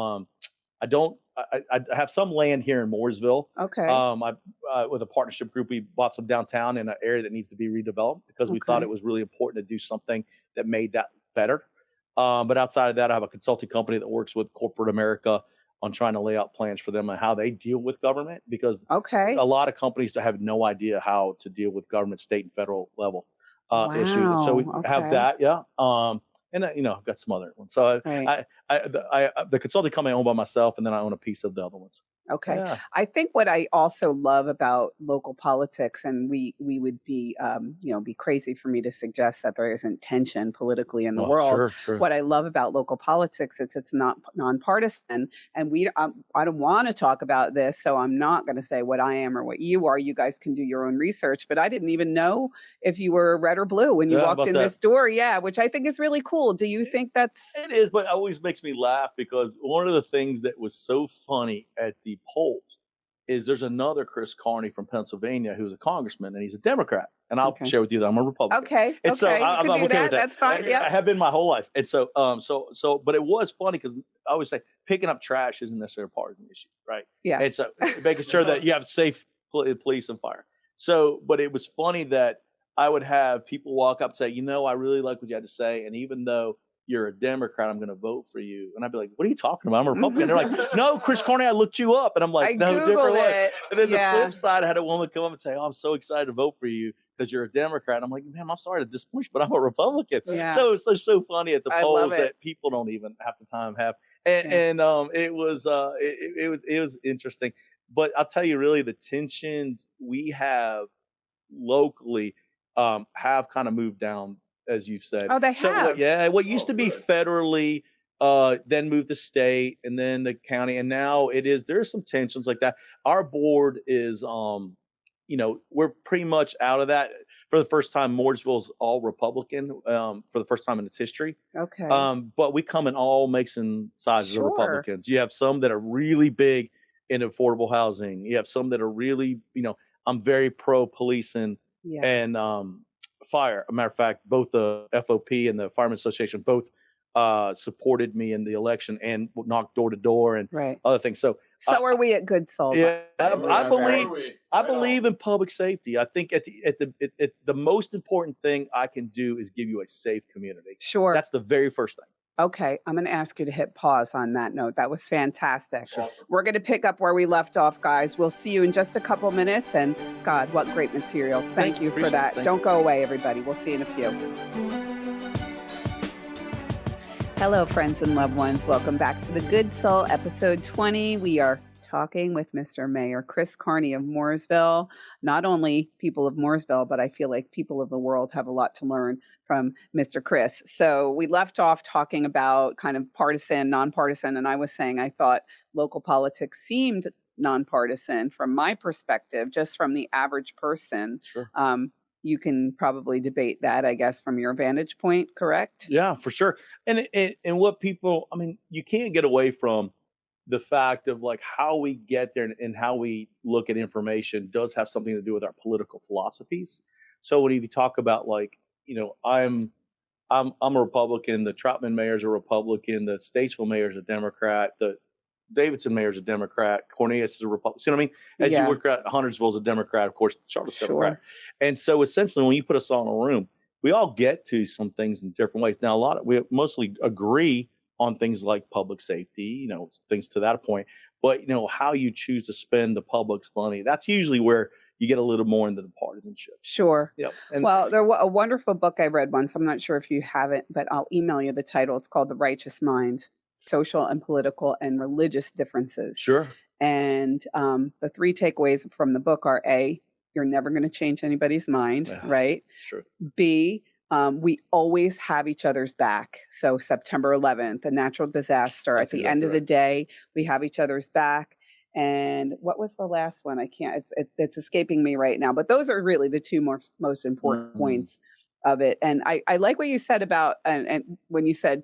Speaker 2: I don't I have some land here in Mooresville.
Speaker 1: okay,
Speaker 2: I With a partnership group, we bought some downtown in an area that needs to be redeveloped, because we thought it
Speaker 1: okay.
Speaker 2: was really important to do something that made that better. But outside of that, I have a consulting company that works with corporate America on trying to lay out plans for them and how they deal with government, because a
Speaker 1: Okay.
Speaker 2: lot of companies have no idea how to deal with government, state and federal level issues. And so we
Speaker 1: Wow,
Speaker 2: have
Speaker 1: okay.
Speaker 2: that, yeah. And I've got some other ones. So
Speaker 1: Right.
Speaker 2: the consulting company I own by myself, and then I own a piece of the other ones.
Speaker 1: Okay.
Speaker 2: Yeah,
Speaker 1: I think what I also love about local politics, and we would be, be crazy for me to suggest that there isn't tension politically in the
Speaker 2: well,
Speaker 1: world.
Speaker 2: sure, sure.
Speaker 1: What I love about local politics is it's not nonpartisan, and I don't want to talk about this, so I'm not going to say what I am or what you are. You guys can do your own research, but I didn't even know if you were red or blue when you
Speaker 2: Yeah, how
Speaker 1: walked
Speaker 2: about
Speaker 1: in
Speaker 2: that?
Speaker 1: this door. Yeah, which I think is really cool. Do you think that's
Speaker 2: It is, but it always makes me laugh, because one of the things that was so funny at the polls is there's another Chris Carney from Pennsylvania who's a congressman, and he's a Democrat. And I'll
Speaker 1: okay?
Speaker 2: share with you that I'm a Republican.
Speaker 1: Okay,
Speaker 2: And so
Speaker 1: okay, you
Speaker 2: I'm
Speaker 1: can do
Speaker 2: okay with
Speaker 1: that.
Speaker 2: that.
Speaker 1: That's fine.
Speaker 2: I
Speaker 1: Yep.
Speaker 2: have been my whole life. And but it was funny, because I always say picking up trash isn't necessarily a partisan issue, right?
Speaker 1: Yeah.
Speaker 2: And so making sure that you have safe police and fire. So, but it was funny that I would have people walk up and say, I really like what you had to say. And even though you're a Democrat, I'm going to vote for you. And I'd be like, what are you talking about? I'm a Republican. They're like, no, Chris Carney, I looked you up. And I'm
Speaker 1: I
Speaker 2: like, no,
Speaker 1: Googled
Speaker 2: different way.
Speaker 1: it.
Speaker 2: And then the
Speaker 1: Yeah.
Speaker 2: flip side, I had a woman come up and say, oh, I'm so excited to vote for you, because you're a Democrat. I'm like, man, I'm sorry to disappoint you, but I'm a Republican.
Speaker 1: Yeah.
Speaker 2: So it's so funny at the
Speaker 1: I love
Speaker 2: polls
Speaker 1: it.
Speaker 2: that people don't even half the time have. And,
Speaker 1: Yeah.
Speaker 2: it was interesting. But I'll tell you, really, the tensions we have locally have kind of moved down, as you've said.
Speaker 1: Oh, they
Speaker 2: So what?
Speaker 1: have.
Speaker 2: Yeah, what used
Speaker 3: Oh,
Speaker 2: to be
Speaker 3: good.
Speaker 2: federally, then moved to state, and then the county, and now it is. There's some tensions like that. Our board is, we're pretty much out of that. For the first time, Mooresville's all Republican for the first time in its history.
Speaker 1: Okay.
Speaker 2: But we come in all makes and sizes of
Speaker 1: Sure.
Speaker 2: Republicans. You have some that are really big in affordable housing. You have some that are really, I'm very pro policing
Speaker 1: Yeah.
Speaker 2: and fire. A matter of fact, both the FOP and the Firemen Association both supported me in the election and knocked door to door and
Speaker 1: Right.
Speaker 2: other things. So
Speaker 1: So are we at Good Soul?
Speaker 2: yeah,
Speaker 3: Oh,
Speaker 2: I
Speaker 3: yeah,
Speaker 2: believe
Speaker 3: absolutely.
Speaker 2: I
Speaker 3: Right on.
Speaker 2: believe in public safety. I think the most important thing I can do is give you a safe community.
Speaker 1: Sure.
Speaker 2: That's the very first thing.
Speaker 1: Okay. I'm going to ask you to hit pause on that note. That was fantastic.
Speaker 3: Awesome.
Speaker 1: We're going to pick up where we left off, guys. We'll see you in just a couple minutes. And God, what great material. Thank you for
Speaker 2: Appreciate it.
Speaker 1: that.
Speaker 2: Thank
Speaker 1: Don't go away, everybody. We'll see you in a few. Hello, friends and loved ones. Welcome back to The Good Soul, episode 20. We are talking with Mr. Mayor Chris Carney of Mooresville. Not only people of Mooresville, but I feel like people of the world have a lot to learn from Mr. Chris. So we left off talking about kind of partisan, nonpartisan, and I was saying I thought local politics seemed nonpartisan from my perspective, just from the average person.
Speaker 2: Sure.
Speaker 1: You can probably debate that, I guess, from your vantage point, correct?
Speaker 2: Yeah, for sure. And what people, I mean, you can't get away from the fact of like how we get there and how we look at information does have something to do with our political philosophies. So when you talk about like, I'm a Republican, the Troutman mayor's a Republican, the Statesville mayor's a Democrat, the Davidson mayor's a Democrat, Cornelius is a Republican. See what I mean? As you
Speaker 1: Yeah.
Speaker 2: look at Huntersville's a Democrat, of course, Charlotte's a Democrat.
Speaker 1: Sure.
Speaker 2: And so essentially when you put us all in a room, we all get to some things in different ways. Now we mostly agree on things like public safety, things to that point. But how you choose to spend the public's money, that's usually where you get a little more into the partisanship.
Speaker 1: Sure.
Speaker 2: Yep. And
Speaker 1: Well, there was a wonderful book I read once. I'm not sure if you have it, but I'll email you the title. It's called The Righteous Mind: Social and Political and Religious Differences.
Speaker 2: sure.
Speaker 1: And the three takeaways from the book are: A, you're never going to change anybody's mind,
Speaker 2: Yeah.
Speaker 1: right?
Speaker 2: It's true.
Speaker 1: B, we always have each other's back. So September 11th, a natural disaster.
Speaker 2: That's
Speaker 1: At the
Speaker 2: exactly
Speaker 1: end of the
Speaker 2: right.
Speaker 1: day, we have each other's back. And what was the last one? I can't. It's escaping me right now. But those are really the two most important
Speaker 2: Mhm.
Speaker 1: points of it. And I like what you said about and when you said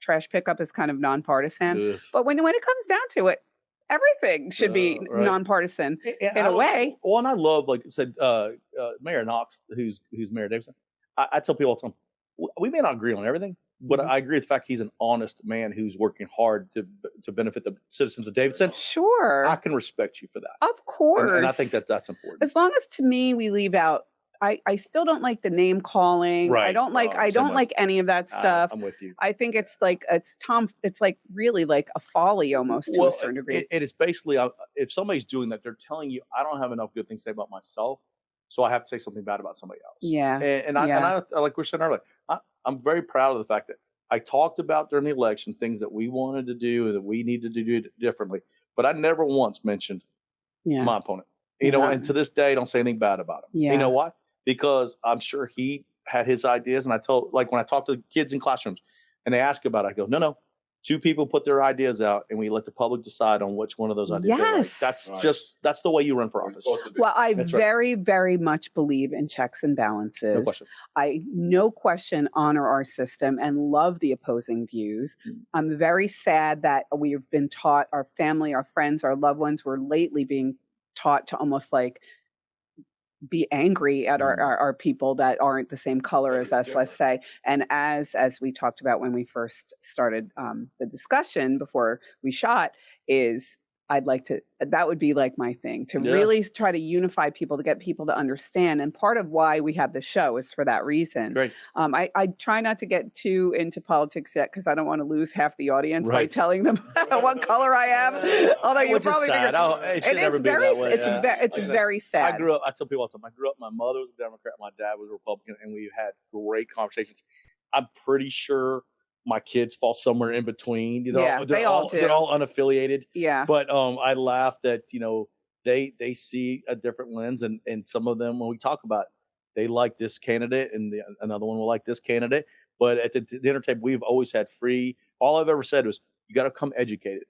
Speaker 1: trash pickup is kind of nonpartisan.
Speaker 2: Yes.
Speaker 1: But when it comes down to it, everything should be
Speaker 2: Right.
Speaker 1: nonpartisan
Speaker 2: And
Speaker 1: in
Speaker 2: I
Speaker 1: a
Speaker 2: love-
Speaker 1: way.
Speaker 2: Well, and I love, like I said, Mayor Knox, who's Mayor Davidson. I tell people all the time, we may not agree on everything, but
Speaker 1: Mhm.
Speaker 2: I agree with the fact he's an honest man who's working hard to benefit the citizens of Davidson.
Speaker 1: Sure.
Speaker 2: I can respect you for that,
Speaker 1: Of course.
Speaker 2: and I think that's important.
Speaker 1: As long as to me we leave out I still don't like the name calling. I
Speaker 2: Right.
Speaker 1: don't like
Speaker 2: Oh,
Speaker 1: I
Speaker 2: same
Speaker 1: don't
Speaker 2: way.
Speaker 1: like any of that stuff.
Speaker 2: I'm with you.
Speaker 1: I think it's like it's like really like a folly almost to a certain degree.
Speaker 2: It is basically if somebody's doing that, they're telling you I don't have enough good things to say about myself, so I have to say something bad about somebody else.
Speaker 1: Yeah.
Speaker 2: And
Speaker 1: Yeah.
Speaker 2: I like we said earlier, I'm very proud of the fact that I talked about during the election things that we wanted to do and that we needed to do differently, but I never once mentioned
Speaker 1: Yeah.
Speaker 2: my opponent.
Speaker 1: Yeah.
Speaker 2: And to this day, I don't say anything bad about him.
Speaker 1: Yeah.
Speaker 2: You know why? Because I'm sure he had his ideas, and like when I talk to kids in classrooms and they ask about it, I go, no. Two people put their ideas out, and we let the public decide on which one of those ideas they like.
Speaker 1: Yes.
Speaker 2: That's the way you run for
Speaker 3: We're
Speaker 2: office.
Speaker 3: supposed to be.
Speaker 1: Well, I
Speaker 2: That's right.
Speaker 1: very, very much believe in checks and
Speaker 2: No
Speaker 1: balances.
Speaker 2: question.
Speaker 1: I no question honor our system and love the opposing views.
Speaker 2: Mm.
Speaker 1: I'm very sad that we've been taught, our family, our friends, our loved ones were lately being taught to almost like be angry at our people that aren't the same color as us, let's say. And as we talked about when we first started the discussion before we shot, is that would be like my thing, to
Speaker 2: Yeah.
Speaker 1: really try to unify people, to get people to understand. And part of why we have the show is for that reason.
Speaker 2: Great.
Speaker 1: I try not to get too into politics yet because I don't want to lose half the audience by
Speaker 2: Right.
Speaker 1: telling them what color I am. Although you
Speaker 2: Which is
Speaker 1: probably
Speaker 2: sad. It should never be that way.
Speaker 1: it's
Speaker 2: Like
Speaker 1: very sad.
Speaker 2: I tell people all the time, I grew up, my mother was a Democrat, my dad was a Republican, and we had great conversations. I'm pretty sure my kids fall somewhere in between.
Speaker 1: Yeah, they all do.
Speaker 2: They're all unaffiliated.
Speaker 1: Yeah.
Speaker 2: But I laugh that, they see a different lens, and some of them, when we talk about, they like this candidate, and another one will like this candidate. But at the dinner table, we've always had free. All I've ever said was, you got to come educated.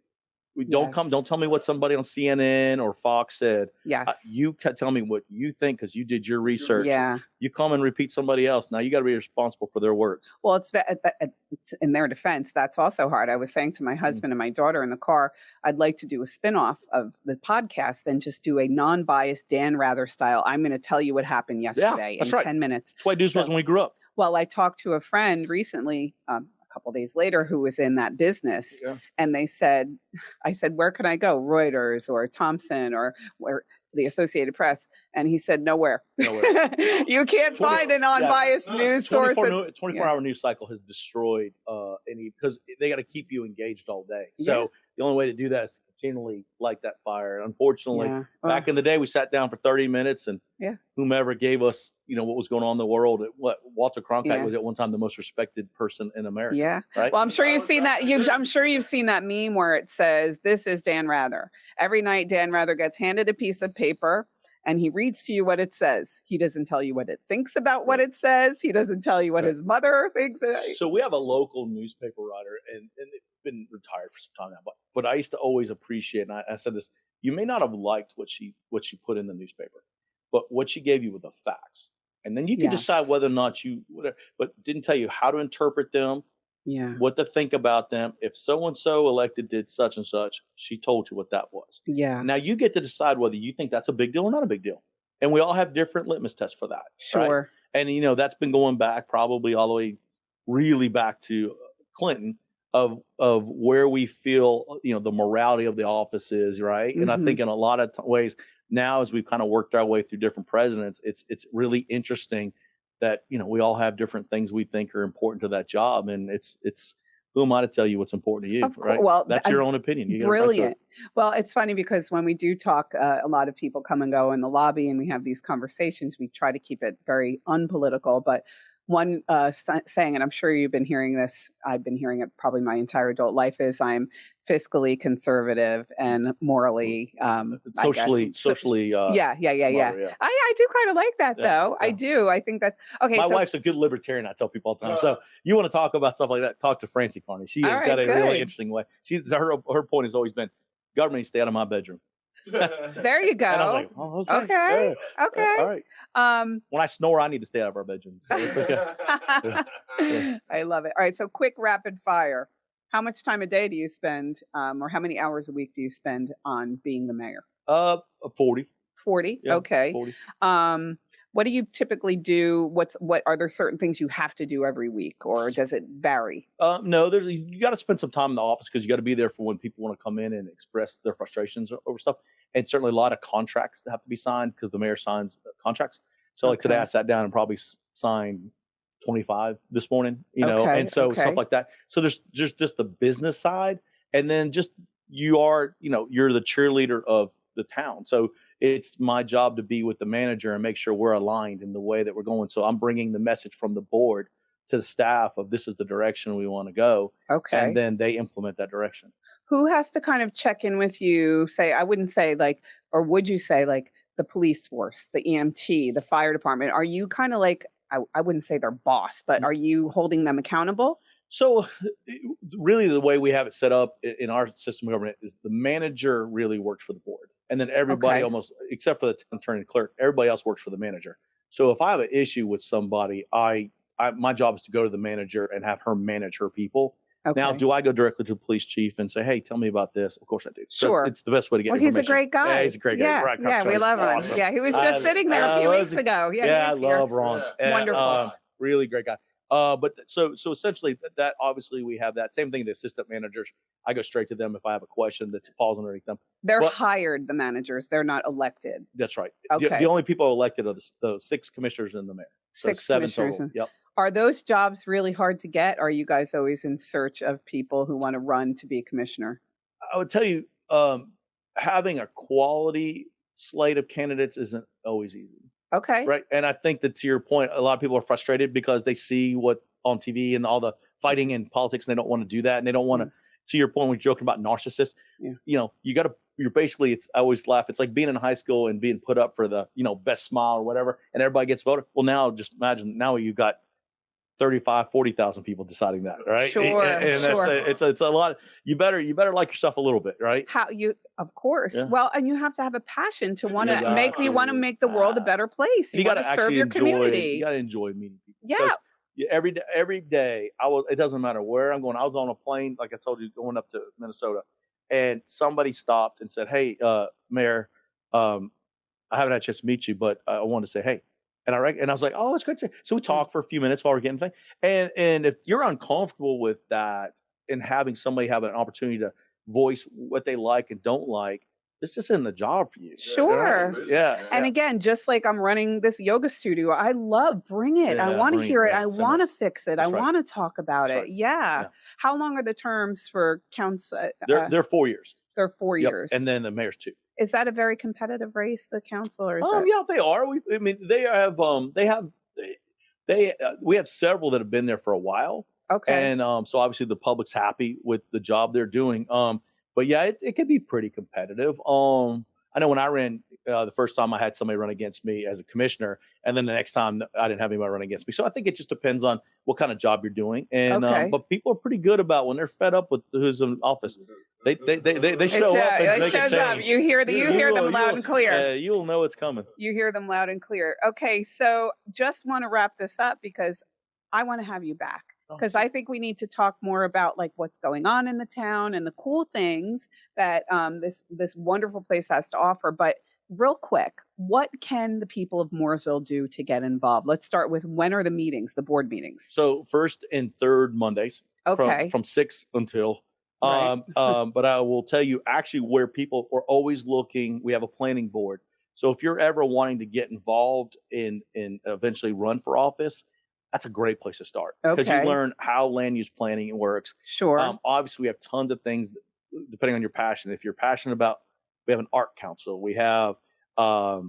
Speaker 2: Don't tell me what somebody on CNN or Fox said.
Speaker 1: Yes.
Speaker 2: You tell me what you think, because you did your research.
Speaker 1: Yeah.
Speaker 2: You come and repeat somebody else. Now you got to be responsible for their words.
Speaker 1: Well, it's in their defense, that's also hard. I was saying to my husband and my daughter in the car, I'd like to do a spinoff of the podcast and just do a non-biased Dan Rather style. I'm going to tell you what happened yesterday in 10 minutes.
Speaker 2: That's why news was when we grew up.
Speaker 1: Well, I talked to a friend recently, a couple days later, who was in that business.
Speaker 2: Yeah.
Speaker 1: And I said, where can I go? Reuters or Thompson or where? The Associated Press. And he said, nowhere. You can't find an unbiased news source.
Speaker 2: 24-hour news cycle has destroyed because they got to keep you engaged all day. So the only way to do that is to continually light that fire. And unfortunately, back in the day, we sat down for 30 minutes and whomever gave us, what was going on in the world. Walter Cronkite was at one time the most respected person in America.
Speaker 1: Yeah.
Speaker 2: Right?
Speaker 1: Well, I'm sure you've seen that. I'm sure you've seen that meme where it says, "This is Dan Rather." Every night, Dan Rather gets handed a piece of paper and he reads to you what it says. He doesn't tell you what it thinks about what it says. He doesn't tell you what his mother thinks.
Speaker 2: So we have a local newspaper writer, and it's been retired for some time now, but I used to always appreciate, and I said this, you may not have liked what she put in the newspaper, but what she gave you were the facts. And then you can decide whether or not but didn't tell you how to interpret them, what to think about them. If so-and-so elected did such and such, she told you what that was.
Speaker 1: Yeah.
Speaker 2: Now you get to decide whether you think that's a big deal or not a big deal. And we all have different litmus tests for that.
Speaker 1: Sure.
Speaker 2: Right? And, that's been going back probably all the way really back to Clinton of where we feel, the morality of the office is, right? Mm-hmm. And I think in a lot of ways now, as we've kind of worked our way through different presidents, it's really interesting that, we all have different things we think are important to that job. And it's who am I to tell you what's important to you, right?
Speaker 1: Well,
Speaker 2: that's your own opinion.
Speaker 1: Brilliant. Well, it's funny because when we do talk, a lot of people come and go in the lobby and we have these conversations. We try to keep it very unpolitical, but one saying, and I'm sure you've been hearing this, I've been hearing it probably my entire adult life, is I'm fiscally conservative and morally,
Speaker 2: socially.
Speaker 1: Yeah. I do kind of like that though. Yeah. I do. I think that, okay.
Speaker 2: My wife's a good libertarian. I tell people all the time. So you want to talk about stuff like that, talk to Francie Carney. She has got a really interesting way. Her point has always been, government needs to stay out of my bedroom.
Speaker 1: There you go.
Speaker 2: And I was like, oh, okay.
Speaker 1: All
Speaker 2: right. When I snore, I need to stay out of our bedroom. So it's okay.
Speaker 1: I love it. All right. So quick rapid fire. How much time a day do you spend, or how many hours a week do you spend on being the mayor?
Speaker 2: 40.
Speaker 1: 40. Yeah, okay.
Speaker 2: 40.
Speaker 1: What do you typically do? What are there certain things you have to do every week, or does it vary?
Speaker 2: No, you got to spend some time in the office because you got to be there for when people want to come in and express their frustrations over stuff. And certainly a lot of contracts that have to be signed because the mayor signs contracts. So like today I sat down and probably signed 25 this morning, and so stuff like that. So there's just the business side. And then just, you're the cheerleader of the town. So it's my job to be with the manager and make sure we're aligned in the way that we're going. So I'm bringing the message from the board to the staff of this is the direction we want to go. Okay. And then they implement that direction.
Speaker 1: Who has to kind of check in with you? I wouldn't say or would you say the police force, the EMT, the fire department? Are you kind of I wouldn't say their boss, but are you holding them accountable?
Speaker 2: So really the way we have it set up in our system of government is the manager really works for the board. And then everybody almost, except for the attorney and clerk, everybody else works for the manager. So if I have an issue with somebody, my job is to go to the manager and have her manage her people. Okay. Now, do I go directly to the police chief and say, hey, tell me about this? Of course I do.
Speaker 1: Sure.
Speaker 2: It's the best way to get information.
Speaker 1: He's a great guy.
Speaker 2: Yeah, he's a great guy.
Speaker 1: Yeah, we love him. Awesome. Yeah, he was just sitting there a few weeks ago.
Speaker 2: Yeah, I love Ron.
Speaker 1: Wonderful.
Speaker 2: Really great guy. So essentially that obviously we have that same thing. The assistant managers, I go straight to them if I have a question that falls underneath them.
Speaker 1: They're
Speaker 2: But
Speaker 1: hired, the managers. They're not elected.
Speaker 2: that's right.
Speaker 1: Okay.
Speaker 2: The only people elected are the 6 commissioners and the mayor. So
Speaker 1: 6
Speaker 2: 7
Speaker 1: commissioners.
Speaker 2: total. Yep.
Speaker 1: Are those jobs really hard to get? Or are you guys always in search of people who want to run to be a commissioner?
Speaker 2: I would tell you, having a quality slate of candidates isn't always easy.
Speaker 1: Okay.
Speaker 2: Right. And I think that to your point, a lot of people are frustrated because they see what on TV and all the fighting in politics, and they don't want to do that. And they don't want to your point, when you're joking about narcissists, you're basically, I always laugh. It's like being in high school and being put up for the, best smile or whatever, and everybody gets voted. Well, now just imagine now you've got 40,000 people deciding that, right?
Speaker 1: Sure.
Speaker 2: And
Speaker 1: sure.
Speaker 2: it's a lot. You better like yourself a little bit, right?
Speaker 1: Of course.
Speaker 2: Yeah.
Speaker 1: Well, and you have to have a passion to want to
Speaker 2: You
Speaker 1: want to make the world a better place. You
Speaker 2: got
Speaker 1: want
Speaker 2: to
Speaker 1: to serve your community.
Speaker 2: You got to enjoy meeting people.
Speaker 1: Yeah.
Speaker 2: Every day, it doesn't matter where I'm going. I was on a plane, like I told you, going up to Minnesota, and somebody stopped and said, "Hey, Mayor, I haven't had a chance to meet you, but I wanted to say hey." And I was like, "Oh, it's good to." So we talked for a few minutes while we're getting things. And if you're uncomfortable with that, and having somebody have an opportunity to voice what they like and don't like, it's just in the job for you.
Speaker 1: Sure.
Speaker 2: Yeah.
Speaker 1: And again, just like I'm running this yoga studio, I bring it. I
Speaker 2: Yeah,
Speaker 1: want to
Speaker 2: bring it.
Speaker 1: hear it.
Speaker 2: Yeah,
Speaker 1: I
Speaker 2: same
Speaker 1: want to
Speaker 2: way.
Speaker 1: fix it.
Speaker 2: That's
Speaker 1: I
Speaker 2: right.
Speaker 1: want to talk about
Speaker 2: That's
Speaker 1: it.
Speaker 2: right.
Speaker 1: Yeah.
Speaker 2: Yeah.
Speaker 1: How long are the terms for council?
Speaker 2: They're 4 years.
Speaker 1: They're 4
Speaker 2: Yep.
Speaker 1: years.
Speaker 2: And then the mayor's 2.
Speaker 1: Is that a very competitive race, the council, or is that?
Speaker 2: Yeah, they are. We have several that have been there for a while.
Speaker 1: Okay.
Speaker 2: And so obviously the public's happy with the job they're doing. But yeah, it can be pretty competitive. I know when I ran the first time, I had somebody run against me as a commissioner, and then the next time I didn't have anybody run against me. So I think it just depends on what kind of job you're doing. And
Speaker 1: Okay.
Speaker 2: but people are pretty good about when they're fed up with who's in office. They show up and
Speaker 1: It
Speaker 2: make a
Speaker 1: shows up.
Speaker 2: change.
Speaker 1: You hear them loud and clear.
Speaker 2: You'll know it's coming.
Speaker 1: You hear them loud and clear. Okay, so just want to wrap this up because I want to have you back. Because I think we need to talk more about like what's going on in the town and the cool things that this wonderful place has to offer. But real quick, what can the people of Mooresville do to get involved? Let's start with, when are the meetings, the board meetings?
Speaker 2: So first and third Mondays.
Speaker 1: Okay.
Speaker 2: From 6 until.
Speaker 1: Right.
Speaker 2: But I will tell you actually where people are always looking. We have a planning board. So if you're ever wanting to get involved in eventually run for office, that's a great place to start, because you learn how land use planning works.
Speaker 1: Sure.
Speaker 2: Obviously, we have tons of things depending on your passion. If you're passionate about, we have an art council, we have a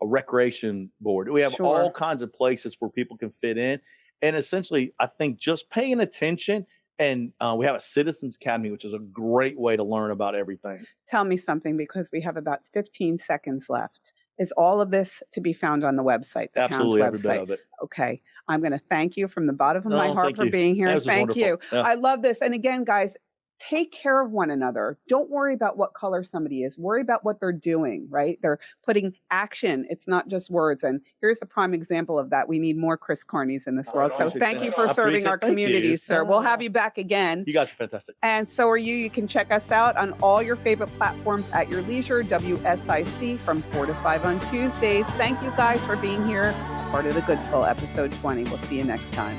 Speaker 2: recreation board, we have all kinds of places where people can fit in. And essentially, I think just paying attention, and we have a Citizens Academy, which is a great way to learn about everything.
Speaker 1: Tell me something, because we have about 15 seconds left. Is all of this to be found on the website, the
Speaker 2: Absolutely,
Speaker 1: town's website?
Speaker 2: every bit of it.
Speaker 1: Okay. I'm going to thank you from the bottom of my heart
Speaker 2: thank
Speaker 1: for
Speaker 2: you.
Speaker 1: being here.
Speaker 2: This was
Speaker 1: Thank you.
Speaker 2: wonderful. Yeah.
Speaker 1: I love this. And again, guys, take care of one another. Don't worry about what color somebody is. Worry about what they're doing, right? They're putting action. It's not just words. And here's a prime example of that. We need more Chris Carneys in this world. So thank you for serving our communities, sir. We'll have you back again.
Speaker 2: You guys are fantastic.
Speaker 1: And so are you. You can check us out on all your favorite platforms at your leisure. WSIC from 4 to 5 on Tuesdays. Thank you guys for being here. Part of the Good Soul, episode 20. We'll see you next time.